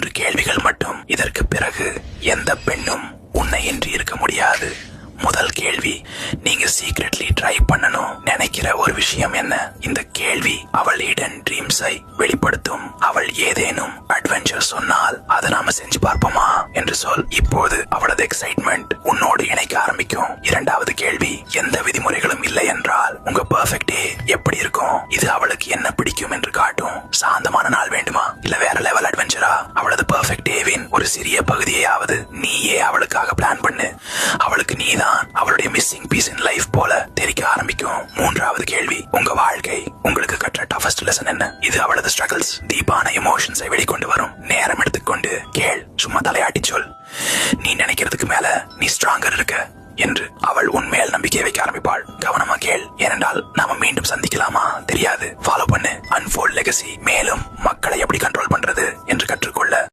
3 கேள்விகள் மட்டும். இதற்கு பிறகு எந்த பெண்ணும் உன்னை இன்றி இருக்க முடியாது. முதல் கேள்வி, நீங்க சீக்ரெட்லி ட்ரை பண்ணணும் நினைக்கிற ஒரு விஷயம் என்ன? இந்த கேள்வி அவள் ஹிடன் ட்ரீம்ஸை வெளிப்படுத்தும். அவள் ஏதேனும் அட்வென்ச்சர் சொன்னால் அதை நாம செஞ்சு பார்ப்போமா என்று சொல். இப்போது அவளது எக்ஸைட்மெண்ட் உன்னோடு இணைக்க ஆரம்பிக்கும். இரண்டாவது கேள்வி, எந்த விதிமுறைகளும் இல்லை என்றால் உங்க பெர்ஃபெக்ட் டே எப்படி இருக்கும்? இது அவளுக்கு என்ன பிடிக்கும் என்று காட்டும். சாந்தமான நாள் வேண்டுமா, இல்ல வேற லெவல் அட்வென்ச்சரா? அவளது பெர்ஃபெக்ட் டேவின் ஒரு சிறிய பகுதியையாவது நீயே அவளுக்காக பிளான் பண்ணு. அவளுக்கு நீதான் அவளுடைய மிஸ்ஸிங் பீஸ் இன் லைஃப் போல தெரிக்க ஆரம்பிக்கும். மூன்றாவது கேள்வி, உங்க வாழ்க்கை உங்களுக்கு கற்ற டஃபஸ்ட் லெசன் என்ன? இது அவளது ஸ்ட்ரகிள்ஸ், டீப்பான எமோஷன்ஸை வெளிக்கொண்டு வரும். நேரம் எடுத்துக்கொண்டு கேள், சும்மா தலையாட்டி சொல். நீ நினைக்கிறதுக்கு மேல நீ ஸ்ட்ராங்கர் இருக்க என்று அவள் உன்மேல் நம்பிக்கை வைக்க ஆரம்பிப்பாள். கவனமா கேள், ஏனென்றால் நாம மீண்டும் சந்திக்கலாமா தெரியாது. ஃபாலோ பண்ணு அன்ஃபோல்ட் லெகசி. மேலும் மக்களை எப்படி கண்ட்ரோல் பண்றது என்று கற்றுக்கொள்ள